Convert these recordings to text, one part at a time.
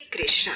कृष्णा।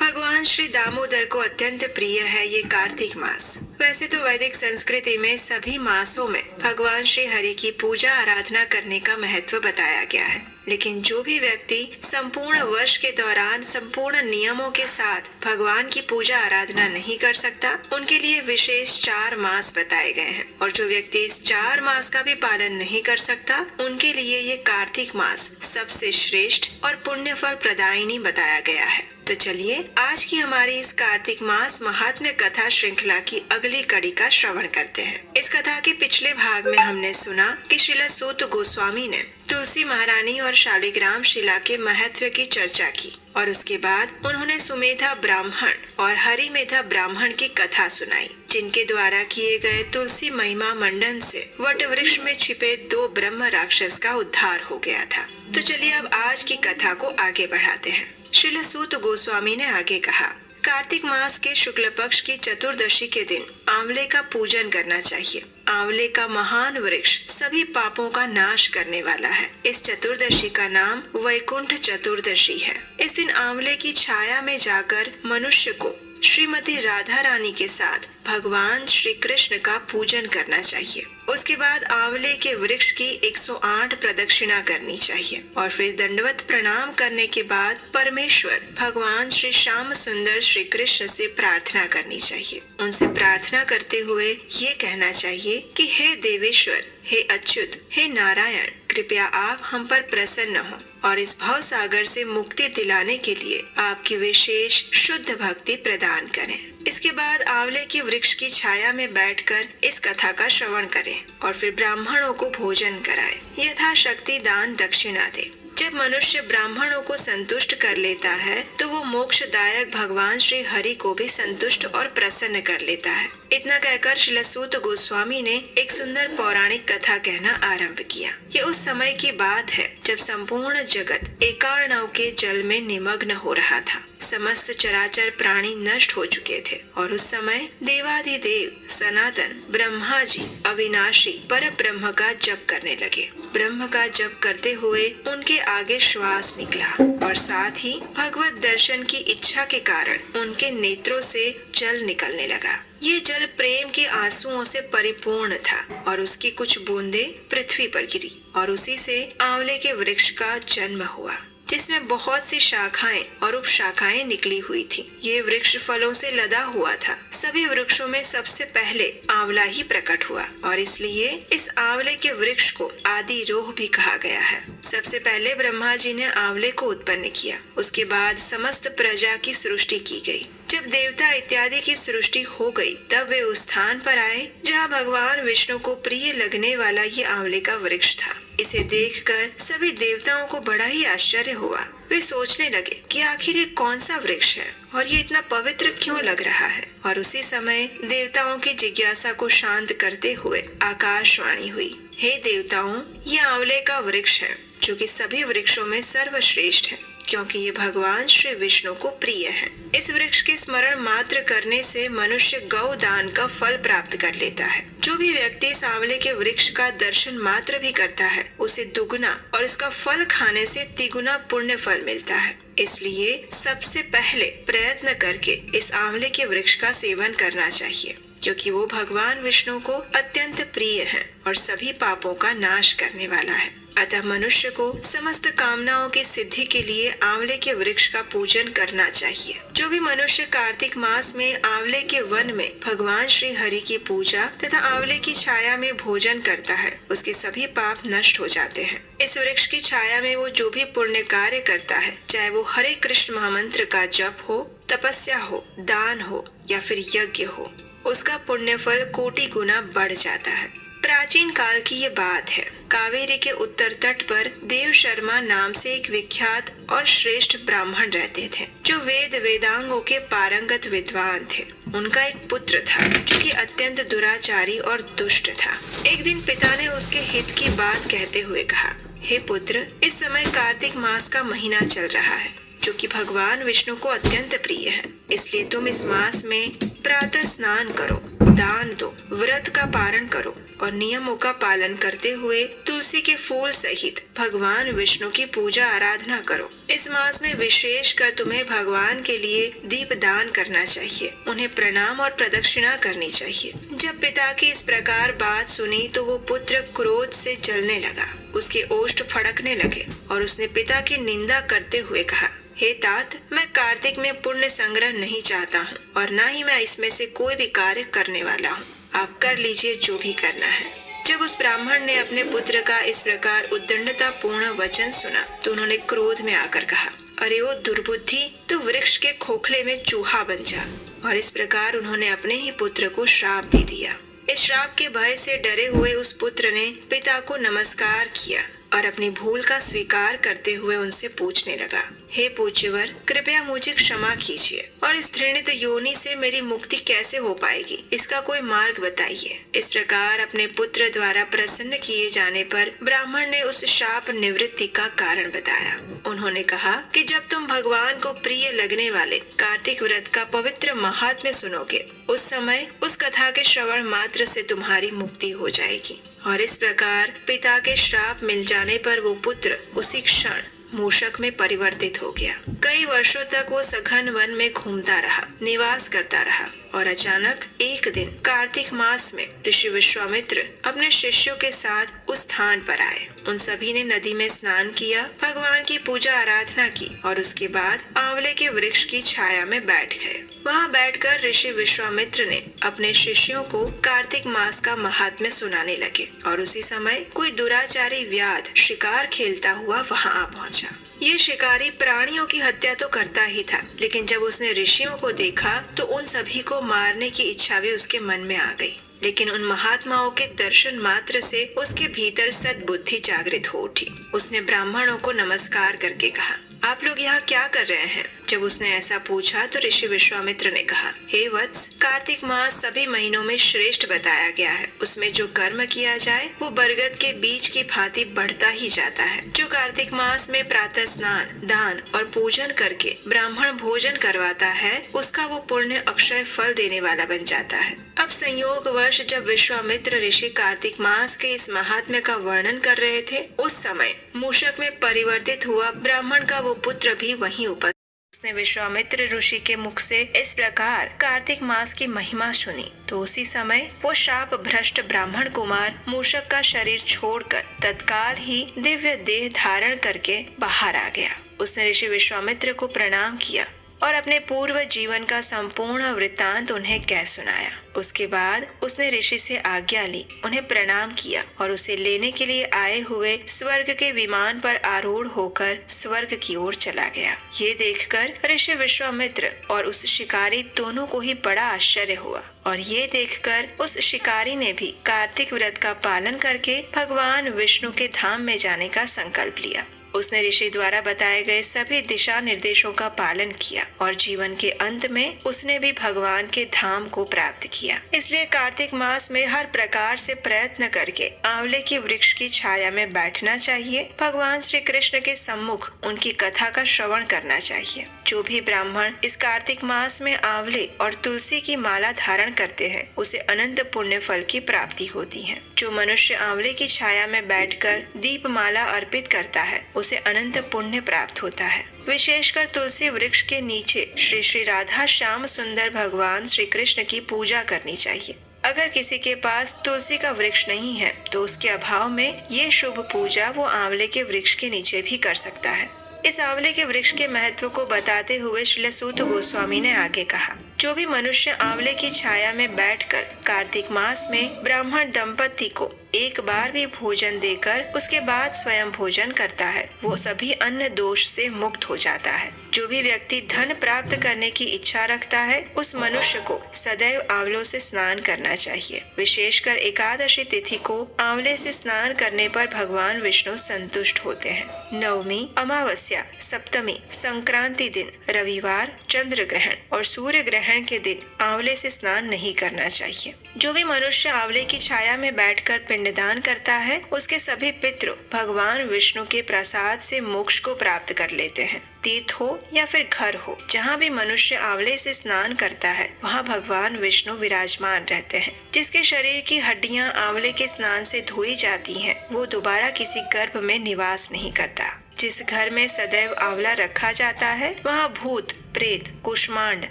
भगवान श्री दामोदर को अत्यंत प्रिय है ये कार्तिक मास। वैसे तो वैदिक संस्कृति में सभी मासों में भगवान श्री हरि की पूजा आराधना करने का महत्व बताया गया है, लेकिन जो भी व्यक्ति संपूर्ण वर्ष के दौरान संपूर्ण नियमों के साथ भगवान की पूजा आराधना नहीं कर सकता, उनके लिए विशेष 4 मास बताए गए हैं। और जो व्यक्ति इस 4 मास का भी पालन नहीं कर सकता, उनके लिए ये कार्तिक मास सबसे श्रेष्ठ और पुण्य फल प्रदायिनी बताया गया है। तो चलिए आज की हमारी इस कार्तिक मास महात्म्य कथा श्रृंखला की अगली कड़ी का श्रवण करते हैं। इस कथा के पिछले भाग में हमने सुना कि श्रील सूत गोस्वामी ने तुलसी महारानी और शालिग्राम शिला के महत्व की चर्चा की और उसके बाद उन्होंने सुमेधा ब्राह्मण और हरिमेधा ब्राह्मण की कथा सुनाई, जिनके द्वारा किए गए तुलसी महिमा मंडन से वट वृक्ष में छिपे 2 ब्रह्म राक्षस का उद्धार हो गया था। तो चलिए अब आज की कथा को आगे बढ़ाते हैं। श्रील सूत गोस्वामी ने आगे कहा, कार्तिक मास के शुक्ल पक्ष की चतुर्दशी के दिन आंवले का पूजन करना चाहिए। आंवले का महान वृक्ष सभी पापों का नाश करने वाला है। इस चतुर्दशी का नाम वैकुंठ चतुर्दशी है। इस दिन आंवले की छाया में जाकर मनुष्य को श्रीमती राधा रानी के साथ भगवान श्री कृष्ण का पूजन करना चाहिए। उसके बाद आंवले के वृक्ष की 108 प्रदक्षिणा करनी चाहिए और फिर दंडवत प्रणाम करने के बाद परमेश्वर भगवान श्री श्याम सुंदर श्री कृष्ण से प्रार्थना करनी चाहिए। उनसे प्रार्थना करते हुए ये कहना चाहिए कि हे देवेश्वर, हे अच्युत, हे नारायण, कृपया आप हम पर प्रसन्न हो और इस भव सागर से मुक्ति दिलाने के लिए आपकी विशेष शुद्ध भक्ति प्रदान करें। इसके बाद आंवले के वृक्ष की छाया में बैठकर इस कथा का श्रवण करें और फिर ब्राह्मणों को भोजन कराएं। यथाशक्ति दान दक्षिणा दे। जब मनुष्य ब्राह्मणों को संतुष्ट कर लेता है तो वो मोक्षदायक भगवान श्री हरि को भी संतुष्ट और प्रसन्न कर लेता है। इतना कहकर श्रील सूत गोस्वामी ने एक सुंदर पौराणिक कथा कहना आरंभ किया। ये उस समय की बात है जब संपूर्ण जगत एकार्णव के जल में निमग्न हो रहा था। समस्त चराचर प्राणी नष्ट हो चुके थे और उस समय देवाधिदेव सनातन ब्रह्मा जी अविनाशी पर ब्रह्म का जप करने लगे। ब्रह्म का जप करते हुए उनके आगे श्वास निकला और साथ ही भगवत दर्शन की इच्छा के कारण उनके नेत्रों से जल निकलने लगा। ये जल प्रेम के आंसुओं से परिपूर्ण था और उसकी कुछ बूंदें पृथ्वी पर गिरी और उसी से आंवले के वृक्ष का जन्म हुआ, जिसमें बहुत सी शाखाएं और उपशाखाएं निकली हुई थी। ये वृक्ष फलों से लदा हुआ था। सभी वृक्षों में सबसे पहले आंवला ही प्रकट हुआ और इसलिए इस आंवले के वृक्ष को आदि रोह भी कहा गया है। सबसे पहले ब्रह्मा जी ने आंवले को उत्पन्न किया। उसके बाद समस्त प्रजा की सृष्टि की गई। जब देवता इत्यादि की सृष्टि हो गई तब वे उस स्थान पर आए जहाँ भगवान विष्णु को प्रिय लगने वाला ये आंवले का वृक्ष था। इसे देखकर सभी देवताओं को बड़ा ही आश्चर्य हुआ। वे सोचने लगे कि आखिर ये कौन सा वृक्ष है और ये इतना पवित्र क्यों लग रहा है। और उसी समय देवताओं की जिज्ञासा को शांत करते हुए आकाशवाणी हुई, हे देवताओं, ये आंवले का वृक्ष है जो कि सभी वृक्षों में सर्वश्रेष्ठ है, क्योंकि ये भगवान श्री विष्णु को प्रिय है। इस वृक्ष के स्मरण मात्र करने से मनुष्य गौ दान का फल प्राप्त कर लेता है। जो भी व्यक्ति इस आंवले के वृक्ष का दर्शन मात्र भी करता है, उसे दुगुना और इसका फल खाने से तिगुना पुण्य फल मिलता है। इसलिए सबसे पहले प्रयत्न करके इस आंवले के वृक्ष का सेवन करना चाहिए, क्योंकि वो भगवान विष्णु को अत्यंत प्रिय है और सभी पापों का नाश करने वाला है। अतः मनुष्य को समस्त कामनाओं की सिद्धि के लिए आंवले के वृक्ष का पूजन करना चाहिए। जो भी मनुष्य कार्तिक मास में आंवले के वन में भगवान श्री हरि की पूजा तथा आंवले की छाया में भोजन करता है, उसके सभी पाप नष्ट हो जाते हैं। इस वृक्ष की छाया में वो जो भी पुण्य कार्य करता है, चाहे वो हरे कृष्ण महामंत्र का जप हो, तपस्या हो, दान हो या फिर यज्ञ हो, उसका पुण्य फल कोटि गुना बढ़ जाता है। प्राचीन काल की ये बात है। कावेरी के उत्तर तट पर देव शर्मा नाम से एक विख्यात और श्रेष्ठ ब्राह्मण रहते थे, जो वेद वेदांगों के पारंगत विद्वान थे। उनका एक पुत्र था जो कि अत्यंत दुराचारी और दुष्ट था। एक दिन पिता ने उसके हित की बात कहते हुए कहा, हे पुत्र, इस समय कार्तिक मास का महीना चल रहा है, जो कि भगवान विष्णु को अत्यंत प्रिय है। इसलिए तुम इस मास में प्रातः स्नान करो, दान दो, व्रत का पारण करो और नियमों का पालन करते हुए तुलसी के फूल सहित भगवान विष्णु की पूजा आराधना करो। इस मास में विशेष कर तुम्हें भगवान के लिए दीप दान करना चाहिए, उन्हें प्रणाम और प्रदक्षिणा करनी चाहिए। जब पिता की इस प्रकार बात सुनी तो वो पुत्र क्रोध से जलने लगा, उसके ओष्ठ फड़कने लगे और उसने पिता की निंदा करते हुए कहा, हे तात, मैं कार्तिक में पुण्य संग्रह नहीं चाहता हूँ और न ही मैं इसमें से कोई भी कार्य करने वाला हूँ। आप कर लीजिए जो भी करना है। जब उस ब्राह्मण ने अपने पुत्र का इस प्रकार उद्दंडता पूर्ण वचन सुना तो उन्होंने क्रोध में आकर कहा, अरे ओ दुर्बुद्धि, तू वृक्ष के खोखले में चूहा बन जा। और इस प्रकार उन्होंने अपने ही पुत्र को श्राप दे दिया। इस श्राप के भय से डरे हुए उस पुत्र ने पिता को नमस्कार किया और अपनी भूल का स्वीकार करते हुए उनसे पूछने लगा, हे पूज्यवर, कृपया मुझे क्षमा कीजिए और इस घृणित योनि से मेरी मुक्ति कैसे हो पाएगी, इसका कोई मार्ग बताइए। इस प्रकार अपने पुत्र द्वारा प्रसन्न किए जाने पर ब्राह्मण ने उस शाप निवृत्ति का कारण बताया। उन्होंने कहा कि जब तुम भगवान को प्रिय लगने वाले कार्तिक व्रत का पवित्र महात्म्य सुनोगे, उस समय उस कथा के श्रवण मात्र से तुम्हारी मुक्ति हो जाएगी। और इस प्रकार पिता के श्राप मिल जाने पर वो पुत्र उसी क्षण मूषक में परिवर्तित हो गया। कई वर्षों तक वो सघन वन में घूमता रहा, निवास करता रहा और अचानक एक दिन कार्तिक मास में ऋषि विश्वामित्र अपने शिष्यों के साथ उस स्थान पर आए। उन सभी ने नदी में स्नान किया, भगवान की पूजा आराधना की और उसके बाद आंवले के वृक्ष की छाया में बैठ गए। वहाँ बैठकर ऋषि विश्वामित्र ने अपने शिष्यों को कार्तिक मास का महात्म्य सुनाने लगे और उसी समय कोई दुराचारी व्याध शिकार खेलता हुआ वहाँ आ पहुँचा। ये शिकारी प्राणियों की हत्या तो करता ही था, लेकिन जब उसने ऋषियों को देखा तो उन सभी को मारने की इच्छा भी उसके मन में आ गई। लेकिन उन महात्माओं के दर्शन मात्र से उसके भीतर सद्बुद्धि जागृत हो उठी। उसने ब्राह्मणों को नमस्कार करके कहा, आप लोग यहाँ क्या कर रहे हैं? जब उसने ऐसा पूछा तो ऋषि विश्वामित्र ने कहा, हे वत्स, कार्तिक मास सभी महीनों में श्रेष्ठ बताया गया है। उसमें जो कर्म किया जाए वो बरगद के बीज की भांति बढ़ता ही जाता है। जो कार्तिक मास में प्रातः स्नान, दान और पूजन करके ब्राह्मण भोजन करवाता है, उसका वो पुण्य अक्षय फल देने वाला बन जाता है। अब संयोगवश जब विश्वामित्र ऋषि कार्तिक मास के इस महात्म्य का वर्णन कर रहे थे, उस समय मूषक में परिवर्तित हुआ ब्राह्मण का वो पुत्र भी वहीं उपस्थित। उसने विश्वामित्र ऋषि के मुख से इस प्रकार कार्तिक मास की महिमा सुनी तो उसी समय वो शाप भ्रष्ट ब्राह्मण कुमार मूषक का शरीर छोड़कर तत्काल ही दिव्य देह धारण करके बाहर आ गया। उसने ऋषि विश्वामित्र को प्रणाम किया और अपने पूर्व जीवन का संपूर्ण वृत्तांत उन्हें कह सुनाया। उसके बाद उसने ऋषि से आज्ञा ली, उन्हें प्रणाम किया और उसे लेने के लिए आए हुए स्वर्ग के विमान पर आरूढ़ होकर स्वर्ग की ओर चला गया। ये देखकर ऋषि विश्वामित्र और उस शिकारी दोनों को ही बड़ा आश्चर्य हुआ और ये देखकर उस शिकारी ने भी कार्तिक व्रत का पालन करके भगवान विष्णु के धाम में जाने का संकल्प लिया। उसने ऋषि द्वारा बताए गए सभी दिशा निर्देशों का पालन किया और जीवन के अंत में उसने भी भगवान के धाम को प्राप्त किया। इसलिए कार्तिक मास में हर प्रकार से प्रयत्न करके आंवले की वृक्ष की छाया में बैठना चाहिए। भगवान श्री कृष्ण के सम्मुख उनकी कथा का श्रवण करना चाहिए। जो भी ब्राह्मण इस कार्तिक मास में आंवले और तुलसी की माला धारण करते हैं, उसे अनंत पुण्य फल की प्राप्ति होती है। जो मनुष्य आंवले की छाया में बैठकर दीप माला अर्पित करता है, उसे अनंत पुण्य प्राप्त होता है। विशेषकर तुलसी वृक्ष के नीचे श्री श्री राधा श्याम सुंदर भगवान श्री कृष्ण की पूजा करनी चाहिए। अगर किसी के पास तुलसी का वृक्ष नहीं है तो उसके अभाव में ये शुभ पूजा वो आंवले के वृक्ष के नीचे भी कर सकता है। इस आंवले के वृक्ष के महत्व को बताते हुए श्रील सूत गोस्वामी ने आगे कहा, जो भी मनुष्य आंवले की छाया में बैठकर कार्तिक मास में ब्राह्मण दंपति को एक बार भी भोजन देकर उसके बाद स्वयं भोजन करता है, वो सभी अन्न दोष से मुक्त हो जाता है। जो भी व्यक्ति धन प्राप्त करने की इच्छा रखता है, उस मनुष्य को सदैव आंवलों से स्नान करना चाहिए। विशेषकर एकादशी तिथि को आंवले से स्नान करने पर भगवान विष्णु संतुष्ट होते हैं। नवमी, अमावस्या, सप्तमी, संक्रांति दिन, रविवार, चंद्र ग्रहण और सूर्य ग्रहण के दिन आंवले से स्नान नहीं करना चाहिए। जो भी मनुष्य आंवले की छाया में बैठकर पिंडदान करता है, उसके सभी पितृ भगवान विष्णु के प्रसाद से मोक्ष को प्राप्त कर लेते हैं। तीर्थ हो या फिर घर हो, जहाँ भी मनुष्य आंवले से स्नान करता है वहाँ भगवान विष्णु विराजमान रहते हैं। जिसके शरीर की हड्डियाँ आंवले के स्नान से धोई जाती हैं, वो दोबारा किसी गर्भ में निवास नहीं करता। जिस घर में सदैव आंवला रखा जाता है वहाँ भूत, प्रेत, कुष्मांड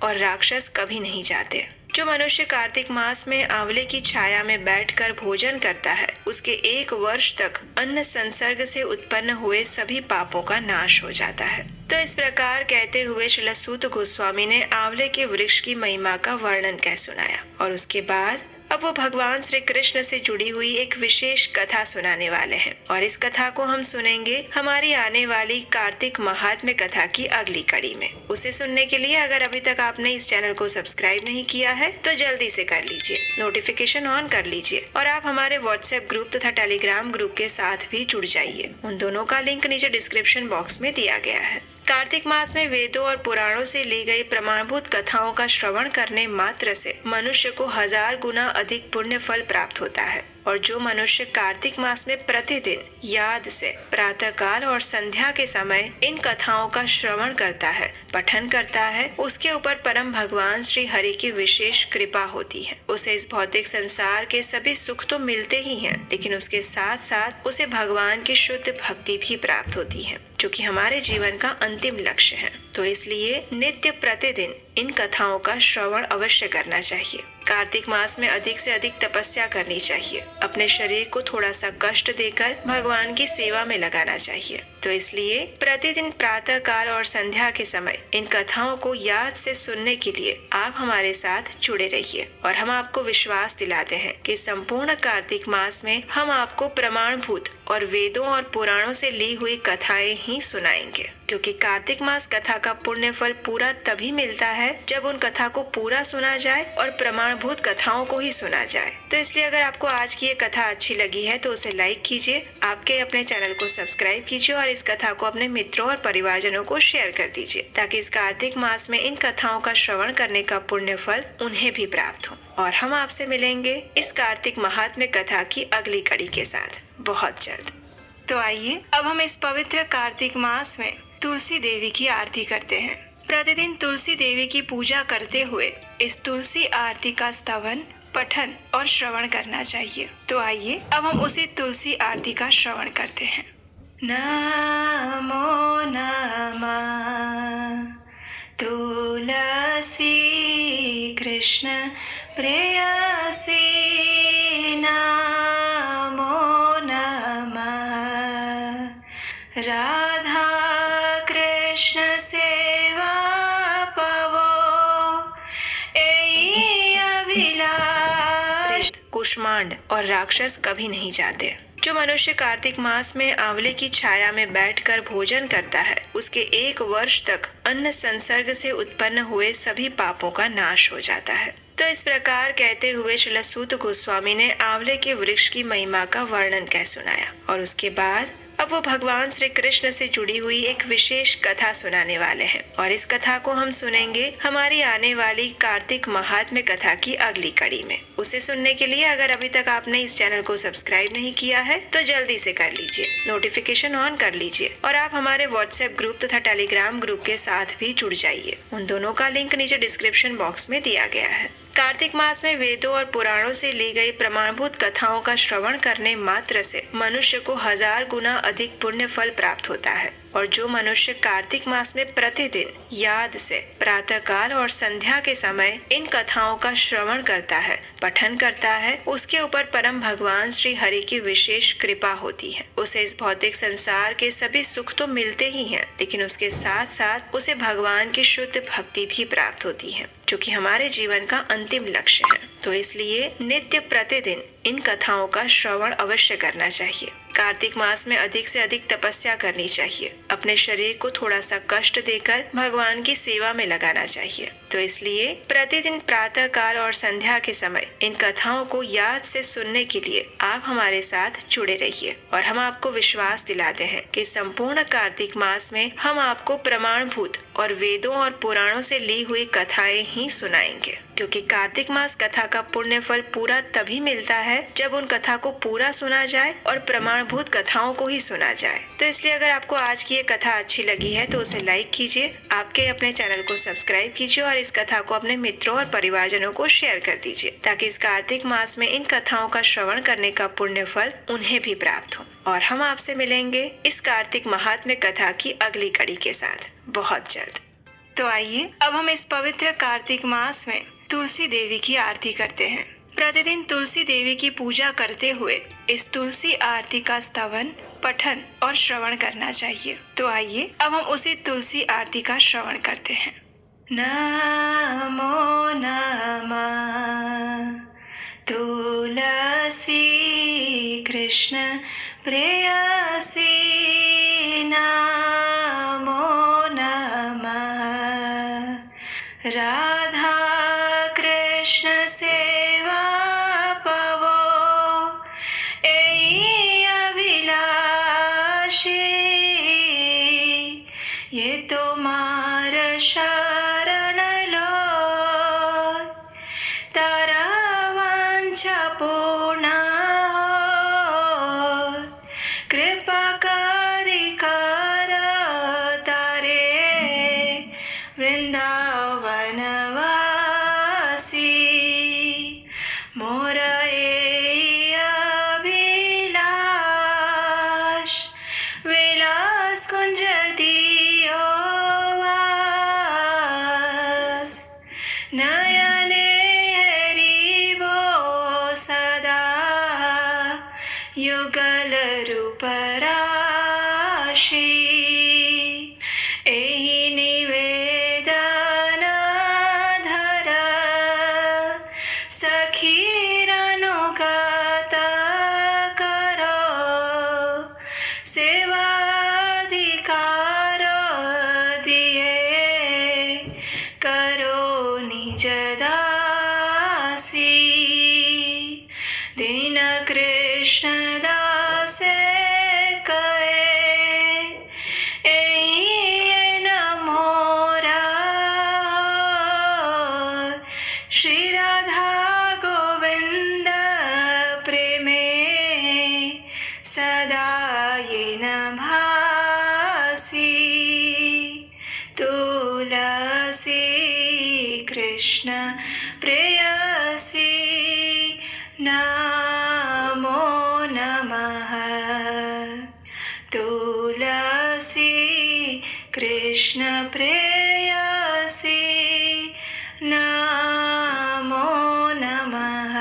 और राक्षस कभी नहीं जाते। जो मनुष्य कार्तिक मास में आंवले की छाया में बैठकर भोजन करता है, उसके 1 वर्ष तक अन्न संसर्ग से उत्पन्न हुए सभी पापों का नाश हो जाता है। तो इस प्रकार कहते हुए श्रील सूत गोस्वामी ने आंवले के वृक्ष की महिमा का वर्णन कह सुनाया और उसके बाद अब वो भगवान श्री कृष्ण से जुड़ी हुई एक विशेष कथा सुनाने वाले हैं और इस कथा को हम सुनेंगे हमारी आने वाली कार्तिक महात्म्य कथा की अगली कड़ी में। उसे सुनने के लिए अगर अभी तक आपने इस चैनल को सब्सक्राइब नहीं किया है तो जल्दी से कर लीजिए, नोटिफिकेशन ऑन कर लीजिए और आप हमारे व्हाट्सएप ग्रुप तथा टेलीग्राम ग्रुप के साथ भी जुड़ जाइए। उन दोनों का लिंक नीचे डिस्क्रिप्शन बॉक्स में दिया गया है। कार्तिक मास में वेदों और पुराणों से ली गई प्रमाणभूत कथाओं का श्रवण करने मात्र से मनुष्य को 1000 गुना अधिक पुण्य फल प्राप्त होता है और जो मनुष्य कार्तिक मास में प्रतिदिन याद से प्रातः काल और संध्या के समय इन कथाओं का श्रवण करता है, पठन करता है, उसके ऊपर परम भगवान श्री हरि की विशेष कृपा होती है। उसे इस भौतिक संसार के सभी सुख तो मिलते ही हैं, लेकिन उसके साथ साथ उसे भगवान की शुद्ध भक्ति भी प्राप्त होती है, जो कि हमारे जीवन का अंतिम लक्ष्य है। तो इसलिए नित्य प्रतिदिन इन कथाओं का श्रवण अवश्य करना चाहिए। कार्तिक मास में अधिक से अधिक तपस्या करनी चाहिए। अपने शरीर को थोड़ा सा कष्ट देकर भगवान की सेवा में लगाना चाहिए। तो इसलिए प्रतिदिन प्रातः काल और संध्या के समय इन कथाओं को याद से सुनने के लिए आप हमारे साथ जुड़े रहिए और हम आपको विश्वास दिलाते हैं कि संपूर्ण कार्तिक मास में हम आपको प्रमाणभूत और वेदों और पुराणों से ली हुई कथाएं ही सुनाएंगे, क्योंकि कार्तिक मास कथा का पुण्य फल पूरा तभी मिलता है जब उन कथा को पूरा सुना जाए और प्रमाणभूत कथाओं को ही सुना जाए। तो इसलिए अगर आपको आज की ये कथा अच्छी लगी है तो उसे लाइक कीजिए, आपके अपने चैनल को सब्सक्राइब कीजिए और इस कथा को अपने मित्रों और परिवारजनों को शेयर कर दीजिए, ताकि इस कार्तिक मास में इन कथाओं का श्रवण करने का पुण्य फल उन्हें भी प्राप्त हो। और हम आपसे मिलेंगे इस कार्तिक महात्म्य कथा की अगली कड़ी के साथ बहुत जल्द। तो आइए अब हम इस पवित्र कार्तिक मास में तुलसी देवी की आरती करते हैं। प्रतिदिन तुलसी देवी की पूजा करते हुए इस तुलसी आरती का स्तवन, पठन और श्रवण करना चाहिए। तो आइए अब हम उसी तुलसी आरती का श्रवण करते हैं। नमो नमः तुलसी कृष्ण प्रेयसी, नमो नमः राधा कृष्ण सेवा पवो, एई अभिलाष। कुष्मांड और राक्षस कभी नहीं जाते। जो मनुष्य कार्तिक मास में आंवले की छाया में बैठकर भोजन करता है, उसके 1 वर्ष तक अन्न संसर्ग से उत्पन्न हुए सभी पापों का नाश हो जाता है। तो इस प्रकार कहते हुए श्रील सूत गोस्वामी ने आंवले के वृक्ष की महिमा का वर्णन कह सुनाया और उसके बाद अब वो भगवान श्री कृष्ण से जुड़ी हुई एक विशेष कथा सुनाने वाले हैं और इस कथा को हम सुनेंगे हमारी आने वाली कार्तिक महात्म्य कथा की अगली कड़ी में। उसे सुनने के लिए अगर अभी तक आपने इस चैनल को सब्सक्राइब नहीं किया है तो जल्दी से कर लीजिए, नोटिफिकेशन ऑन कर लीजिए और आप हमारे व्हाट्सएप ग्रुप तथा टेलीग्राम ग्रुप के साथ भी जुड़ जाइए। उन दोनों का लिंक नीचे डिस्क्रिप्शन बॉक्स में दिया गया है। कार्तिक मास में वेदों और पुराणों से ली गई प्रमाणभूत कथाओं का श्रवण करने मात्र से मनुष्य को 1000 गुना अधिक पुण्य फल प्राप्त होता है और जो मनुष्य कार्तिक मास में प्रतिदिन याद से प्रातः काल और संध्या के समय इन कथाओं का श्रवण करता है, पठन करता है, उसके ऊपर परम भगवान श्री हरि की विशेष कृपा होती है। उसे इस भौतिक संसार के सभी सुख तो मिलते ही हैं, लेकिन उसके साथ साथ उसे भगवान की शुद्ध भक्ति भी प्राप्त होती है, जो कि हमारे जीवन का अंतिम लक्ष्य है। तो इसलिए नित्य प्रतिदिन इन कथाओं का श्रवण अवश्य करना चाहिए। कार्तिक मास में अधिक से अधिक तपस्या करनी चाहिए। अपने शरीर को थोड़ा सा कष्ट देकर भगवान की सेवा में लगाना चाहिए। तो इसलिए प्रतिदिन प्रातः काल और संध्या के समय इन कथाओं को याद से सुनने के लिए आप हमारे साथ जुड़े रहिए और हम आपको विश्वास दिलाते हैं कि संपूर्ण कार्तिक मास में हम आपको प्रमाणभूत और वेदों और पुराणों से ली हुई कथाएं ही सुनाएंगे। क्योंकि कार्तिक मास कथा का पुण्य फल पूरा तभी मिलता है जब उन कथा को पूरा सुना जाए और प्रमाणभूत कथाओं को ही सुना जाए। तो इसलिए अगर आपको आज की ये कथा अच्छी लगी है तो उसे लाइक कीजिए, आपके अपने चैनल को सब्सक्राइब कीजिए और इस कथा को अपने मित्रों और परिवारजनों को शेयर कर दीजिए, ताकि इस कार्तिक मास में इन कथाओं का श्रवण करने का पुण्य फल उन्हें भी प्राप्त हो। और हम आपसे मिलेंगे इस कार्तिक महात्म्य कथा की अगली कड़ी के साथ बहुत जल्द। तो आइए अब हम इस पवित्र कार्तिक मास में तुलसी देवी की आरती करते हैं। प्रतिदिन तुलसी देवी की पूजा करते हुए इस तुलसी आरती का स्तवन, पठन और श्रवण करना चाहिए। तो आइए अब हम उसी तुलसी आरती का श्रवण करते हैं। नमो नमः तुलसी कृष्ण प्रेयसी, नमो नमः राधा कृष्ण सेवा पवो, एई अभिलाषी ये तुम्हार शरण लो, तारा वांछा पूर्ण हो, कृपा करी कर तारे वृंदावन वासी, मोर एई अभिलाष, विलास कुंज दियो वास, नयने हरिबो सदा युगल रूप राशि, एहि निवेदन धर सखीर अनुगत करो, सेवाधिकार दिए करो निज दासी, दीन कृष्ण दासे कहे, एई न मोरा, श्री राधा गोविंद प्रेमे सदा येन भासी, तुलसी कृष्ण प्रेयसी, नमो नमः तुलसी कृष्ण प्रेयसी, नमो नमः।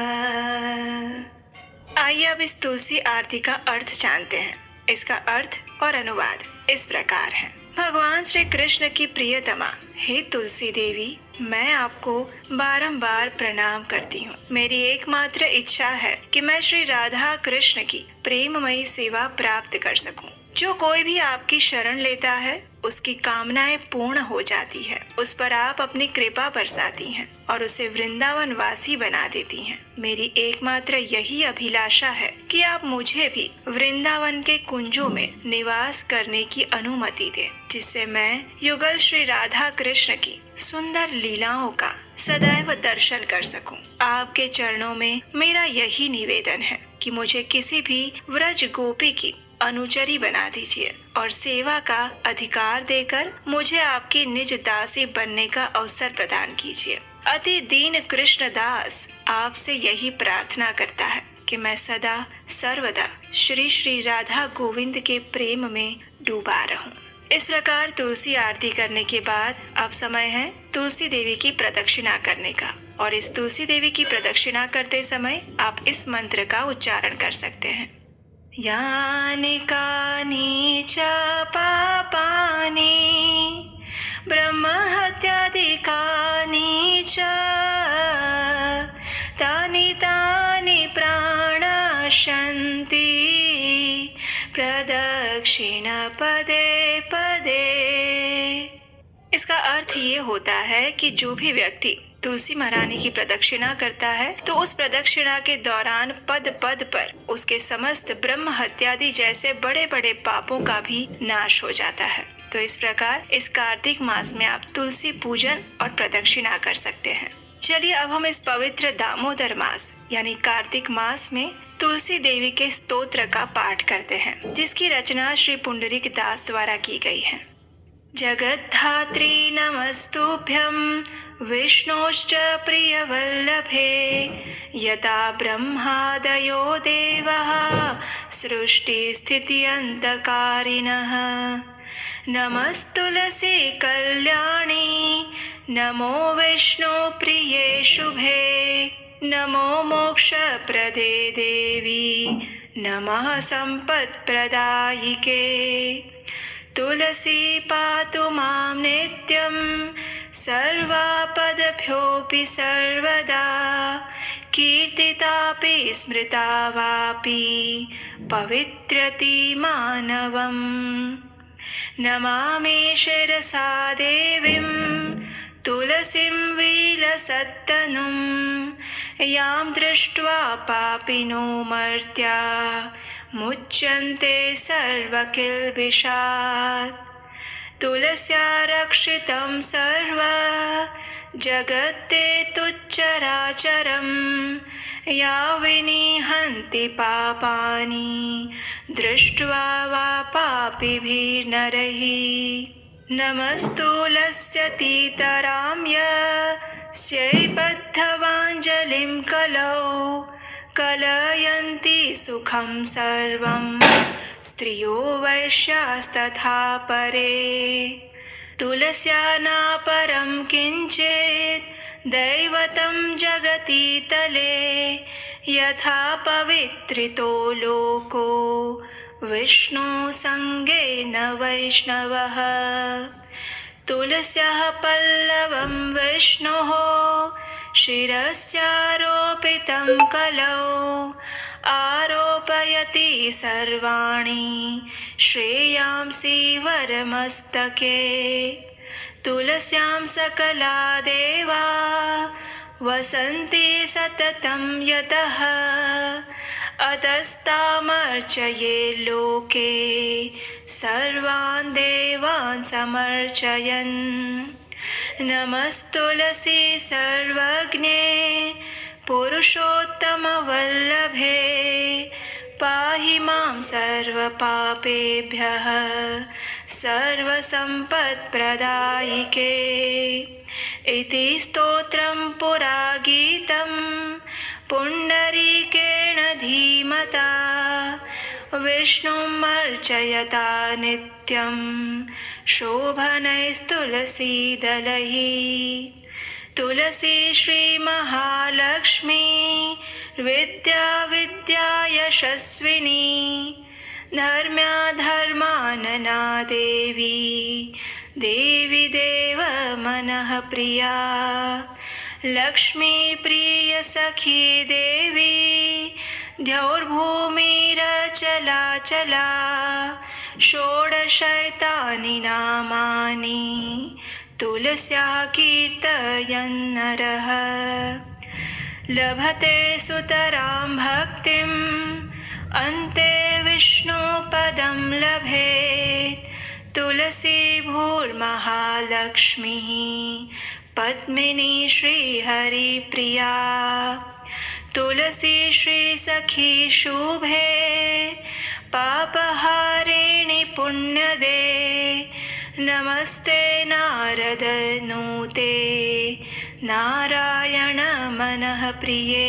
आइए अब इस तुलसी आरती का अर्थ जानते हैं। इसका अर्थ और अनुवाद इस प्रकार है। भगवान श्री कृष्ण की प्रियतमा हे तुलसी देवी, मैं आपको बारंबार प्रणाम करती हूँ। मेरी एकमात्र इच्छा है कि मैं श्री राधा कृष्ण की प्रेममयी सेवा प्राप्त कर सकूं। जो कोई भी आपकी शरण लेता है उसकी कामनाएं पूर्ण हो जाती है। उस पर आप अपनी कृपा बरसाती हैं और उसे वृंदावन वासी बना देती हैं। मेरी एकमात्र यही अभिलाषा है कि आप मुझे भी वृंदावन के कुंजों में निवास करने की अनुमति दें, जिससे मैं युगल श्री राधा कृष्ण की सुंदर लीलाओं का सदैव दर्शन कर सकूं। आपके चरणों में मेरा यही निवेदन है कि मुझे किसी भी व्रज गोपी की अनुचरी बना दीजिए और सेवा का अधिकार देकर मुझे आपकी निज दासी बनने का अवसर प्रदान कीजिए। अति दीन कृष्ण दास आपसे यही प्रार्थना करता है कि मैं सदा सर्वदा श्री श्री राधा गोविंद के प्रेम में डूबा रहूं। इस प्रकार तुलसी आरती करने के बाद अब समय है तुलसी देवी की प्रदक्षिणा करने का। और इस तुलसी देवी की प्रदक्षिणा करते समय आप इस मंत्र का उच्चारण कर सकते हैं। यानि कानि च पापानि ब्रह्म हत्यादिकानि च तानि तानि प्राणशन्ति प्रदक्षिण पदे पदे। इसका अर्थ ये होता है कि जो भी व्यक्ति तुलसी महारानी की प्रदक्षिणा करता है तो उस प्रदक्षिणा के दौरान पद पद पर उसके समस्त ब्रह्म हत्यादि जैसे बड़े बड़े पापों का भी नाश हो जाता है। तो इस प्रकार इस कार्तिक मास में आप तुलसी पूजन और प्रदक्षिणा कर सकते हैं। चलिए अब हम इस पवित्र दामोदर मास यानी कार्तिक मास में तुलसी देवी के स्तोत्र का पाठ करते हैं, जिसकी रचना श्री पुंडरीक दास द्वारा की गई है। जगद्धात्री नमस्तुभ्यं विष्णोश्च प्रियवल्लभे यथा ब्रह्मादयो देवः सृष्टिस्थित्यन्तकारिणः। नमस्तुलसी कल्याणी नमो विष्णुप्रिये शुभे नमो मोक्षप्रदे देवी नमः सम्पत्प्रदायिके। तुलसी पातु मां नित्यं सर्वापदभ्योऽपि सर्वदा कीर्तितापि स्मृता वापि पवित्रति मानवम्। नमामि शिरसा देवीं तुलसीं विलसत्तनुं यां दृष्ट्वा पापिनो मर्त्या मुच्यन्ते सर्वकिल्बिषात्। तुलस्या रक्षितं सर्व जगत्ते तुच्चराचरं या विनिहन्ति पापानि दृष्ट्वा वा पापिभिर्नरैः। नमस्तुलस्यतीतरां यस्यै बद्धवाञ्जलिं कलौ कलयन्ति सुखं सर्वं स्त्रियो वैश्यास्तथा परे। तुलस्या नापरं किञ्चित् दैवतं जगति तले यथा पवित्रितो लोको विष्णु संगेन वैष्णवः। तुलस्याः पल्लवं विष्णोः शिरस्यारोपितं कलौ आरोपयति सर्वाणि श्रेयांसि वरमस्तके। तुलस्यां सकला देवा वसन्ति सततं यतः अतस्तामर्चये लोके सर्वान् देवान् समर्चयन्। नमस्तुलसी सर्वज्ञे पुरुषोत्तमवल्लभे पाहि मां सर्वपापेभ्यः सर्वसम्पत्प्रदायिके। इति स्तोत्रं पुरा गीतं पुण्डरीकेण धीमता विष्णुम् अर्चयता नित्यं शोभनैस्तुलसीदलैः। तुलसी श्री महालक्ष्मी विद्या विद्या यशस्विनी धर्म्या धर्मानना देवी देवी देव मनः प्रिया। लक्ष्मी प्रिय सखी देवी द्यौर्भूमिरचलाचला षोडशैतानि नामानि तुलस्या कीर्तयन् नरः। लभते सुतरां भक्तिम् अन्ते विष्णुपदं लभेत्। तुलसी भूर्महालक्ष्मीः पद्मिनी श्रीहरिप्रिया। तुलसी श्री सखी शुभे पापहारिणि पुण्यदे नमस्ते नारद नूते नारायण मनः प्रिये।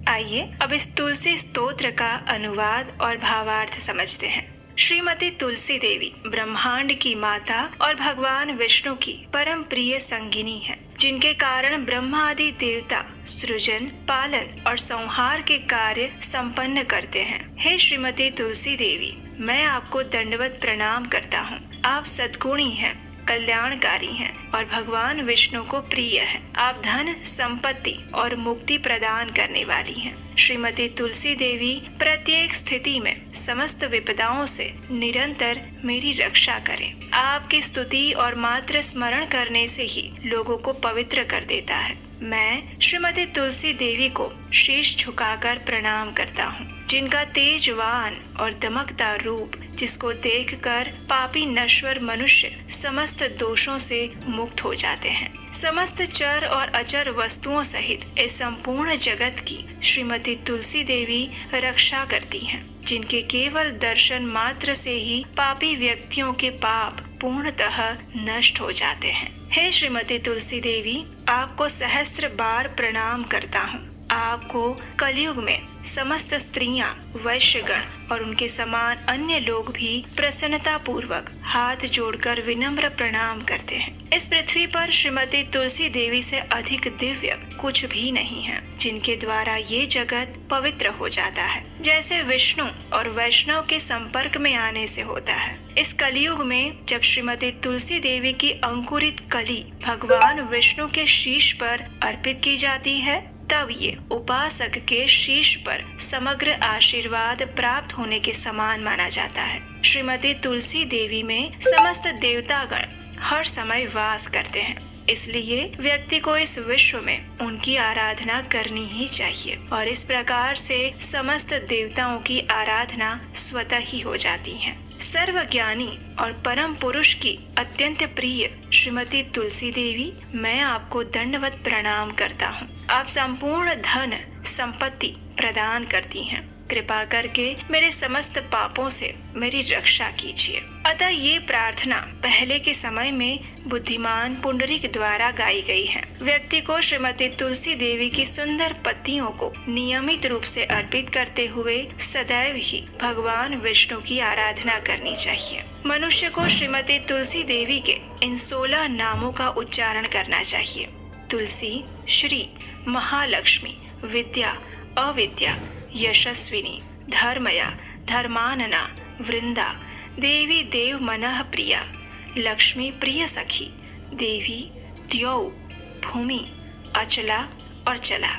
आइए अब इस तुलसी स्तोत्र का अनुवाद और भावार्थ समझते हैं। श्रीमती तुलसी देवी ब्रह्मांड की माता और भगवान विष्णु की परम प्रिय संगिनी है, जिनके कारण ब्रह्मा आदि देवता सृजन, पालन और संहार के कार्य संपन्न करते हैं। हे श्रीमती तुलसी देवी, मैं आपको दंडवत प्रणाम करता हूँ। आप सद्गुणी हैं, कल्याणकारी हैं और भगवान विष्णु को प्रिय हैं। आप धन, संपत्ति और मुक्ति प्रदान करने वाली हैं। श्रीमती तुलसी देवी प्रत्येक स्थिति में समस्त विपदाओं से निरंतर मेरी रक्षा करें। आपकी स्तुति और मात्र स्मरण करने से ही लोगों को पवित्र कर देता है। मैं श्रीमती तुलसी देवी को शीश झुकाकर प्रणाम करता हूँ, जिनका तेजवान और दमकता रूप जिसको देखकर पापी नश्वर मनुष्य समस्त दोषों से मुक्त हो जाते हैं। समस्त चर और अचर वस्तुओं सहित इस संपूर्ण जगत की श्रीमती तुलसी देवी रक्षा करती हैं, जिनके केवल दर्शन मात्र से ही पापी व्यक्तियों के पाप पूर्णतः नष्ट हो जाते हैं। हे श्रीमती तुलसी देवी, आपको सहस्त्र बार प्रणाम करता हूँ। आपको कलयुग में समस्त स्त्रियां, वैश्यगण और उनके समान अन्य लोग भी प्रसन्नता पूर्वक हाथ जोड़कर विनम्र प्रणाम करते हैं। इस पृथ्वी पर श्रीमती तुलसी देवी से अधिक दिव्य कुछ भी नहीं है, जिनके द्वारा ये जगत पवित्र हो जाता है, जैसे विष्णु और वैष्णव के संपर्क में आने से होता है। इस कलयुग में जब श्रीमती तुलसी देवी की अंकुरित कली भगवान विष्णु के शीश पर अर्पित की जाती है, तब ये उपासक के शीश पर समग्र आशीर्वाद प्राप्त होने के समान माना जाता है। श्रीमती तुलसी देवी में समस्त देवतागण हर समय वास करते हैं, इसलिए व्यक्ति को इस विश्व में उनकी आराधना करनी ही चाहिए और इस प्रकार से समस्त देवताओं की आराधना स्वतः ही हो जाती है। सर्वज्ञानी और परम पुरुष की अत्यंत प्रिय श्रीमती तुलसी देवी, मैं आपको दंडवत प्रणाम करता हूँ। आप संपूर्ण धन संपत्ति प्रदान करती हैं। कृपा करके मेरे समस्त पापों से मेरी रक्षा कीजिए। अतः ये प्रार्थना पहले के समय में बुद्धिमान पुंडरीक द्वारा गाई गई है। व्यक्ति को श्रीमती तुलसी देवी की सुंदर पत्तियों को नियमित रूप से अर्पित करते हुए सदैव ही भगवान विष्णु की आराधना करनी चाहिए। मनुष्य को श्रीमती तुलसी देवी के इन 16 नामों का उच्चारण करना चाहिए। तुलसी, श्री, महालक्ष्मी, विद्या, अविद्या, यशस्विनी, धर्मया, धर्मानना, वृंदा, देवी देव मनः प्रिया, लक्ष्मी प्रिय सखी, देवी, द्यौ, भूमि, अचला और चला।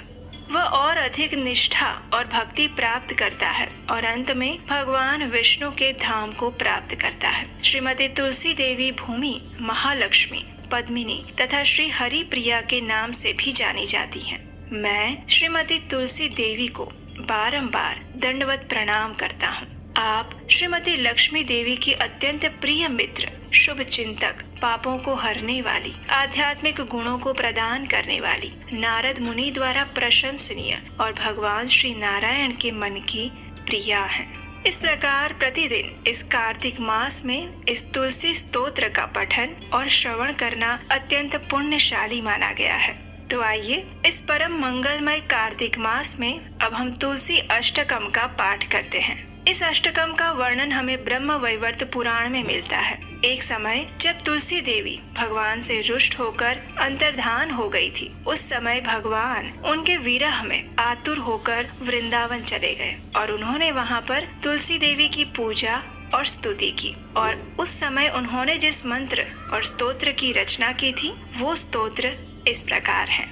वह और अधिक निष्ठा और भक्ति प्राप्त करता है और अंत में भगवान विष्णु के धाम को प्राप्त करता है। श्रीमती तुलसी देवी भूमि, महालक्ष्मी, पद्मिनी तथा श्री हरि प्रिया के नाम से भी जानी जाती हैं। मैं श्रीमती तुलसी देवी को बारंबार दंडवत प्रणाम करता हूँ। आप श्रीमती लक्ष्मी देवी की अत्यंत प्रिय मित्र, शुभ चिंतक, पापों को हरने वाली, आध्यात्मिक गुणों को प्रदान करने वाली, नारद मुनि द्वारा प्रशंसनीय और भगवान श्री नारायण के मन की प्रिया हैं। इस प्रकार प्रतिदिन इस कार्तिक मास में इस तुलसी स्तोत्र का पठन और श्रवण करना अत्यंत पुण्यशाली माना गया है। तो आइए इस परम मंगलमय कार्तिक मास में अब हम तुलसी अष्टकम का पाठ करते हैं। इस अष्टकम का वर्णन हमें ब्रह्म वैवर्त पुराण में मिलता है। एक समय जब तुलसी देवी भगवान से रुष्ट होकर अंतर्धान हो गई थी, उस समय भगवान उनके विरह में आतुर होकर वृंदावन चले गए और उन्होंने वहाँ पर तुलसी देवी की पूजा और स्तुति की। और उस समय उन्होंने जिस मंत्र और स्तोत्र की रचना की थी, वो स्तोत्र इस प्रकार है।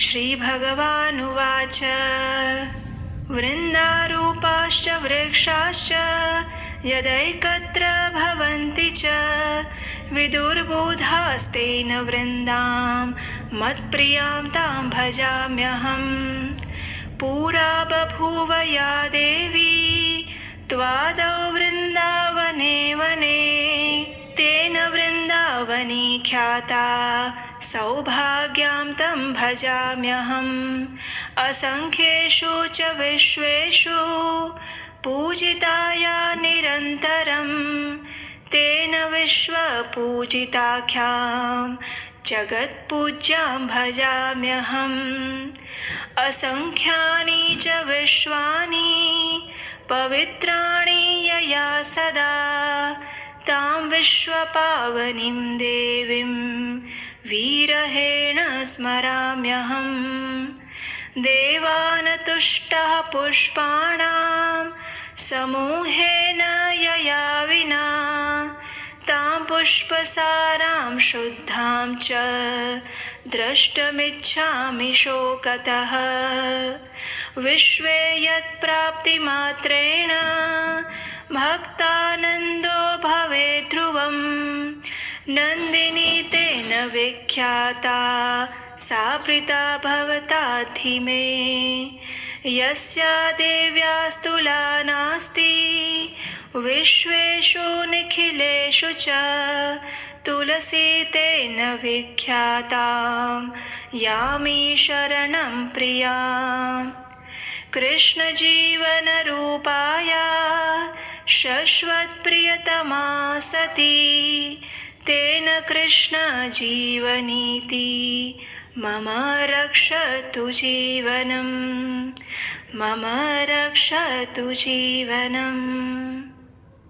श्री भगवानुवाच वृन्दारूपाश्च वृक्षाश्च यदैकत्र भवन्ति च विदुर्बोधास्तेन वृन्दां मत्प्रियां तां भजाम्यहम्। पुरा बभूव या देवी त्वादौ वृन्दावने वने तेन वृन्दावनी ख्याता सौभाग्यां तं भजाम्यहम्। असंख्येषु च विश्वेषु पूजिताया निरन्तरं तेन विश्वपूजिताख्यां जगत्पूज्यां भजाम्यहम्। असंख्यानि च विश्वानि पवित्राणि यया सदा तां विश्वपावनीं देवीं वीरहेण स्मराम्यहम्। देवानतुष्टः पुष्पाणां समूहेन यया विना तां पुष्पसारां शुद्धां च द्रष्टुमिच्छामि शोकतः। विश्वे यत्प्राप्तिमात्रेण भक्तानन्दो भवेत् ध्रुवम्। नन्दिनी तेन विख्याता सा प्रीता भवताधि मे। यस्या देव्यास्तुला नास्ति विश्वेषु निखिलेषु च तुलसी तेन विख्यातां यामि शरणं प्रियाम्। कृष्ण जीवन रूपाया शाश्वत प्रियतमा सती तेन कृष्ण जीवनीति मम रक्षतु जीवनम् मम रक्षतु जीवनम्।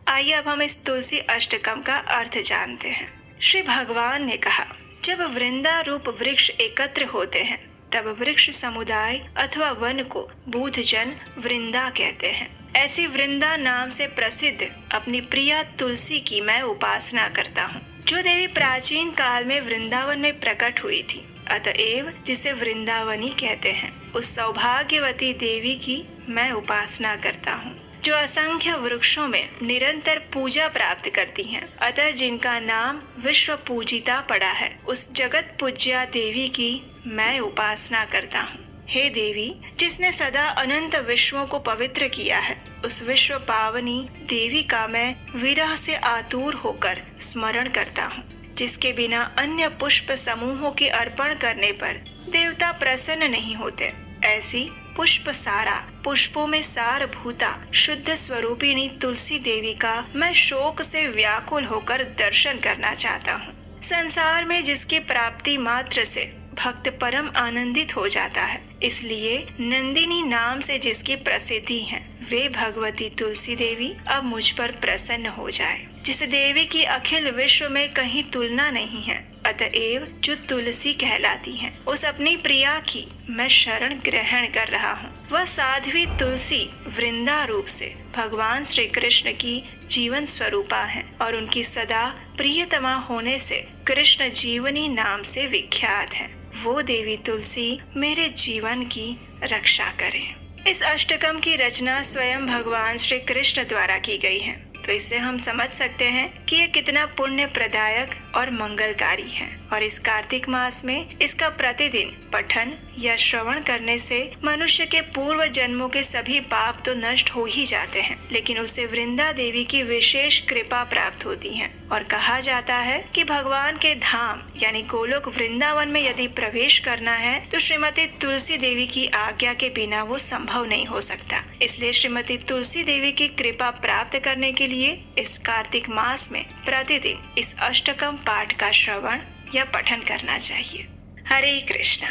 आइए अब हम इस तुलसी अष्टकम का अर्थ जानते हैं। श्री भगवान ने कहा, जब वृंदा रूप वृक्ष एकत्र होते हैं तब वृक्ष समुदाय अथवा वन को बुद्धजन वृंदा कहते हैं। ऐसी वृंदा नाम से प्रसिद्ध अपनी प्रिया तुलसी की मैं उपासना करता हूँ, जो देवी प्राचीन काल में वृंदावन में प्रकट हुई थी, अतएव जिसे वृंदावनी कहते हैं। उस सौभाग्यवती देवी की मैं उपासना करता हूँ, जो असंख्य वृक्षों में निरंतर पूजा प्राप्त करती हैं। अतः जिनका नाम विश्व पूजिता पड़ा है, उस जगत पूज्या देवी की मैं उपासना करता हूँ। हे देवी, जिसने सदा अनंत विश्वों को पवित्र किया है, उस विश्व पावनी देवी का मैं विरह से आतुर होकर स्मरण करता हूँ, जिसके बिना अन्य पुष्प समूहों के अर्पण करने पर देवता प्रसन्न नहीं होते। ऐसी पुष्प सारा, पुष्पों में सार भूता शुद्ध स्वरूपिणी तुलसी देवी का मैं शोक से व्याकुल होकर दर्शन करना चाहता हूँ। संसार में जिसकी प्राप्ति मात्र से भक्त परम आनंदित हो जाता है, इसलिए नंदिनी नाम से जिसकी प्रसिद्धि है, वे भगवती तुलसी देवी अब मुझ पर प्रसन्न हो जाए। जिस देवी की अखिल विश्व में कहीं तुलना नहीं है, अतएव जो तुलसी कहलाती है, उस अपनी प्रिया की मैं शरण ग्रहण कर रहा हूँ। वह साध्वी तुलसी वृंदा रूप से भगवान श्री कृष्ण की जीवन स्वरूपा है और उनकी सदा प्रियतमा होने से कृष्ण जीवनी नाम से विख्यात है। वो देवी तुलसी मेरे जीवन की रक्षा करे। इस अष्टकम की रचना स्वयं भगवान श्री कृष्ण द्वारा की गई है, तो इससे हम समझ सकते हैं कि ये कितना पुण्य प्रदायक और मंगलकारी है। और इस कार्तिक मास में इसका प्रतिदिन पठन या श्रवण करने से मनुष्य के पूर्व जन्मों के सभी पाप तो नष्ट हो ही जाते हैं, लेकिन उसे वृंदा देवी की विशेष कृपा प्राप्त होती है। और कहा जाता है कि भगवान के धाम यानी गोलोक वृंदावन में यदि प्रवेश करना है तो श्रीमती तुलसी देवी की आज्ञा के बिना वो संभव नहीं हो सकता। इसलिए श्रीमती तुलसी देवी की कृपा प्राप्त करने के लिए इस कार्तिक मास में प्रतिदिन इस अष्टकम पाठ का श्रवण या पठन करना चाहिए। हरे कृष्णा।